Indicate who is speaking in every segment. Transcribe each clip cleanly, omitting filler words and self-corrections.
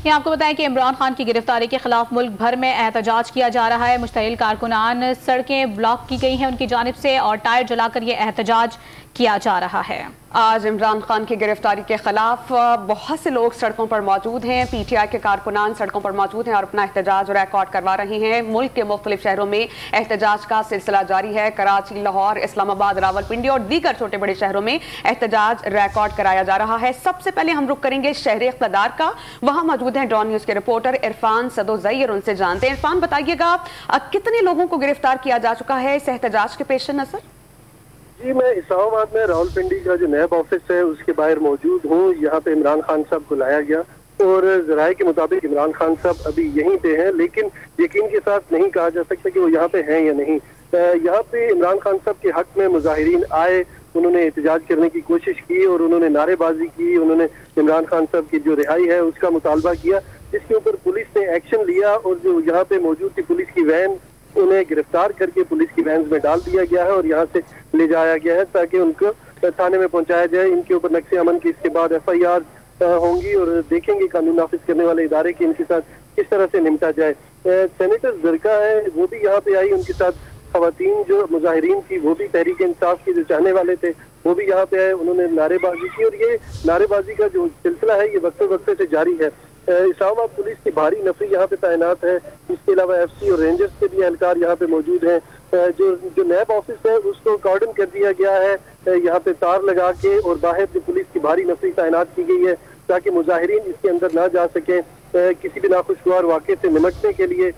Speaker 1: یہ آپ کو بتائیں کہ عمران خان کی گرفتاری کے خلاف ملک بھر میں احتجاج کیا جا رہا ہے۔ مشتعل کارکنان سڑکیں بلاک کی گئی ہیں ان کی جانب سے اور ٹائر جلا کر یہ احتجاج کیا جا رہا ہے۔
Speaker 2: آج عمران خان کی گرفتاری کے خلاف بہت سے لوگ سڑکوں پر موجود ہیں۔ پی ٹی آئی کے کارکنان سڑکوں پر موجود ہیں اور اپنا احتجاج ریکارڈ کروا رہے ہیں۔ ملک کے مختلف شہروں میں احتجاج کا سلسلہ جاری ہے۔ کراچی، لاہور، اسلام آباد، راولپنڈی اور دیگر چھوٹے بڑے شہروں میں احتجاج ریکارڈ کرایا جا رہا ہے۔ سب سے پہلے ہم رخ کریں گے شہر اقتدار کا۔ وہاں موجود ہیں ڈان نیوز کے رپورٹر عرفان سدوزئی اور ان سے جانتے ہیں۔ عرفان، بتائیے گا کتنے لوگوں کو گرفتار کیا جا چکا ہے اس احتجاج کے پیش نظر؟
Speaker 3: جی، میں اسلام آباد میں راولپنڈی کا جو نیب آفس ہے اس کے باہر موجود ہوں۔ یہاں پہ عمران خان صاحب کو لایا گیا اور ذرائع کے مطابق عمران خان صاحب ابھی یہیں پہ ہیں، لیکن یقین کے ساتھ نہیں کہا جا سکتا کہ وہ یہاں پہ ہیں یا نہیں۔ یہاں پہ عمران خان صاحب کے حق میں مظاہرین آئے، انہوں نے احتجاج کرنے کی کوشش کی اور انہوں نے نعرے بازی کی، انہوں نے عمران خان صاحب کی جو رہائی ہے اس کا مطالبہ کیا، جس کے اوپر پولیس نے ایکشن لیا اور جو یہاں پہ موجود تھی پولیس کی وین، انہیں گرفتار کر کے پولیس کی وینز میں ڈال دیا گیا ہے اور یہاں سے لے جایا گیا ہے تاکہ ان کو تھانے میں پہنچایا جائے۔ ان کے اوپر نقص امن کی اس کے بعد ایف آئی آر ہوں گی اور دیکھیں گے قانون نافذ کرنے والے ادارے کی ان کے ساتھ کس طرح سے نمٹا جائے۔ سینیٹر زرکا ہے وہ بھی یہاں پہ آئی، ان کے ساتھ خواتین جو مظاہرین تھی وہ بھی تحریک انصاف کے جو چاہنے والے تھے وہ بھی یہاں پہ آئے، انہوں نے نعرے بازی کی اور یہ نعرے بازی کا جو سلسلہ ہے یہ وقفے وقفے سے جاری ہے۔ اسلام آباد پولیس کی بھاری نفری یہاں پہ تعینات ہے، اس کے علاوہ ایف سی اور رینجرز کے بھی اہلکار یہاں پہ موجود ہیں۔ جو نیب آفس ہے اس کو کارڈن کر دیا گیا ہے، یہاں پہ تار لگا کے اور باہر جو پولیس کی بھاری نفری تعینات کی گئی ہے تاکہ مظاہرین اس کے اندر نہ جا سکیں۔ کسی بھی ناخوشگوار واقعے سے نمٹنے کے لیے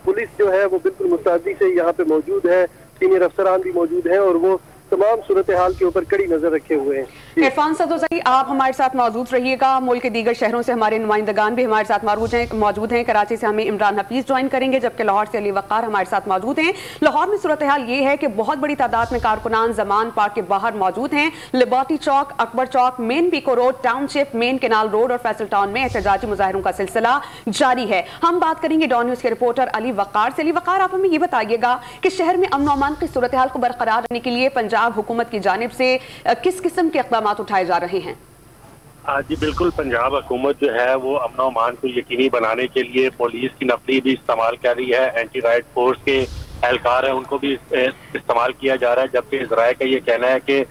Speaker 3: پولیس جو ہے وہ بالکل مستعدی سے یہاں پہ موجود ہے، سینئر افسران بھی موجود ہیں اور وہ تمام صورتحال کے اوپر کڑی نظر رکھے ہوئے ہیں۔
Speaker 2: عرفان سدوزئی، آپ ہمارے ساتھ موجود رہیے گا۔ ملک کے دیگر شہروں سے ہمارے نمائندگان بھی ہمارے ساتھ موجود ہیں۔ کراچی سے ہمیں عمران حفیظ جوائن کریں گے، جبکہ لاہور سے علی وقار ہمارے ساتھ موجود ہیں۔ لاہور میں صورتحال یہ ہے کہ بہت بڑی تعداد میں کارکنان زمان پارک کے باہر موجود ہیں۔ لبارٹی چوک، اکبر چوک، مین پیکو روڈ، ٹاؤن شپ، مین کینال روڈ اور فیصل ٹاؤن میں احتجاجی مظاہروں کا سلسلہ جاری ہے۔ ہم بات کریں گے ڈان نیوز کے رپورٹر علی وقار سے۔ علی وقار، آپ ہمیں یہ بتائیے گا کہ شہر میں امن و امان کی صورتحال کو برقرار رکھنے کے لیے پنجاب حکومت کی جانب سے کس قسم کے اقدامات اٹھائے جا رہے ہیں؟
Speaker 4: جی بالکل، پنجاب حکومت جو ہے وہ امن و امان کو یقینی بنانے کے لیے پولیس کی نفری بھی استعمال کر رہی ہے، اینٹی رائٹ فورس کے اہلکار ہیں ان کو بھی استعمال کیا جا رہا ہے، جبکہ ذرائع کا یہ کہنا ہے کہ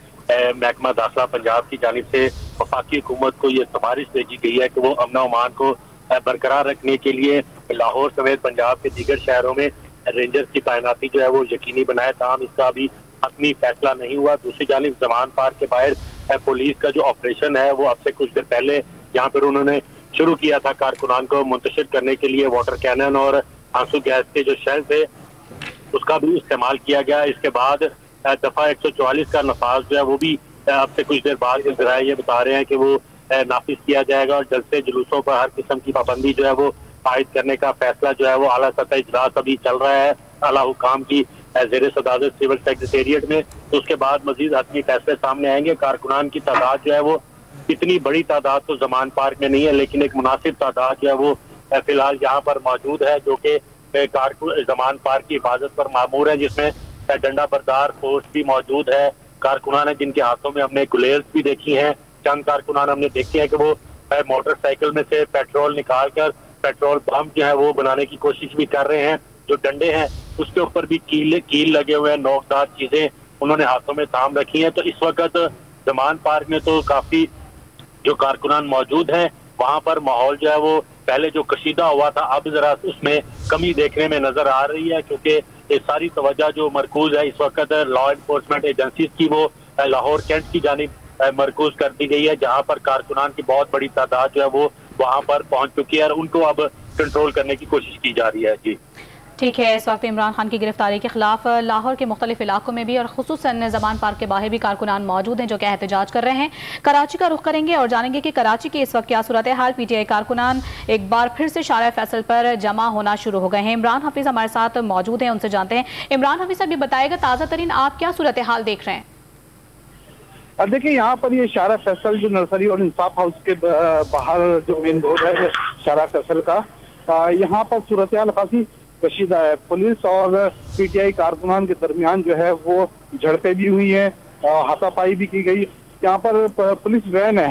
Speaker 4: محکمہ داخلہ پنجاب کی جانب سے وفاقی حکومت کو یہ سفارش بھیجی گئی ہے کہ وہ امن و امان کو برقرار رکھنے کے لیے لاہور سمیت پنجاب کے دیگر شہروں میں رینجرز کی تعیناتی جو ہے وہ یقینی بنائے، تاہم اس کا ابھی حتمی فیصلہ نہیں ہوا۔ دوسری جانب زمان پارک کے باہر پولیس کا جو آپریشن ہے وہ اب سے کچھ دیر پہلے یہاں پر انہوں نے شروع کیا تھا، کارکنان کو منتشر کرنے کے لیے واٹر کینن اور آنسو گیس کے جو شیل تھے اس کا بھی استعمال کیا گیا۔ اس کے بعد دفعہ 144 کا نفاذ جو ہے وہ بھی اب سے کچھ دیر بعد ذرائع یہ بتا رہے ہیں کہ وہ نافذ کیا جائے گا اور جلسے جلوسوں پر ہر قسم کی پابندی جو ہے وہ عائد کرنے کا فیصلہ جو ہے وہ اعلیٰ سطح اجلاس ابھی چل رہا ہے اعلیٰ حکام کی زیر صدارت سول سیکریٹریٹ میں۔ تو اس کے بعد مزید حتمی فیصلے سامنے آئیں گے۔ کارکنان کی تعداد جو ہے وہ اتنی بڑی تعداد تو زمان پارک میں نہیں ہے، لیکن ایک مناسب تعداد جو ہے وہ فی الحال یہاں پر موجود ہے جو کہ زمان پارک کی حفاظت پر مامور ہے، جس میں ڈنڈا بردار فورس بھی موجود ہے۔ کارکنان ہیں جن کے ہاتھوں میں ہم نے گلیلز بھی دیکھی ہیں، چند کارکنان ہم نے دیکھے ہیں کہ وہ موٹر سائیکل میں سے پیٹرول نکال کر پیٹرول پمپ جو ہے وہ بنانے کی کوشش بھی کر رہے ہیں۔ جو ڈنڈے ہیں اس کے اوپر بھی کیل لگے ہوئے ہیں، نوکدار چیزیں انہوں نے ہاتھوں میں تھام رکھی ہیں۔ تو اس وقت زمان پارک میں تو کافی جو کارکنان موجود ہیں، وہاں پر ماحول جو ہے وہ پہلے جو کشیدہ ہوا تھا اب ذرا اس میں کمی دیکھنے میں نظر آ رہی ہے، کیونکہ یہ ساری توجہ جو مرکوز ہے اس وقت لا انفورسمنٹ ایجنسیز کی وہ لاہور کینٹ کی جانب مرکوز کر دی گئی ہے، جہاں پر کارکنان کی بہت بڑی تعداد جو ہے وہ وہاں پر پہنچ چکی ہے اور ان کو اب کنٹرول کرنے کی کوشش کی جا رہی ہے۔ جی
Speaker 1: ٹھیک ہے، اس وقت عمران خان کی گرفتاری کے خلاف لاہور کے مختلف علاقوں میں بھی اور خصوصاً زمان پارک کے باہر بھی کارکنان موجود ہیں جو کہ احتجاج کر رہے ہیں۔ کراچی کا رخ کریں گے اور جانیں گے کہ کراچی کی اس وقت کیا صورتحال۔ پی ٹی آئی کارکنان ایک بار پھر سے شارع فیصل پر جمع ہونا شروع ہو گئے ہیں۔ عمران حفیظ ہمارے ساتھ موجود ہیں، ان سے جانتے ہیں۔ عمران حفیظ صاحب یہ بتائے گا تازہ ترین آپ کیا صورتحال دیکھ رہے ہیں؟
Speaker 5: دیکھیں یہاں پر یہ شارع فیصل جو نرسری اور انصاف ہاؤس کے باہر جو مین روڈ ہے شارع فیصل کا، یہاں پر صورتحال کافی کشیدہ ہے۔ پولیس اور پی ٹی آئی کارکنان کے درمیان جو ہے وہ جھڑپیں بھی ہوئی ہیں، ہاتھا پائی بھی کی گئی۔ یہاں پر پولیس وین ہے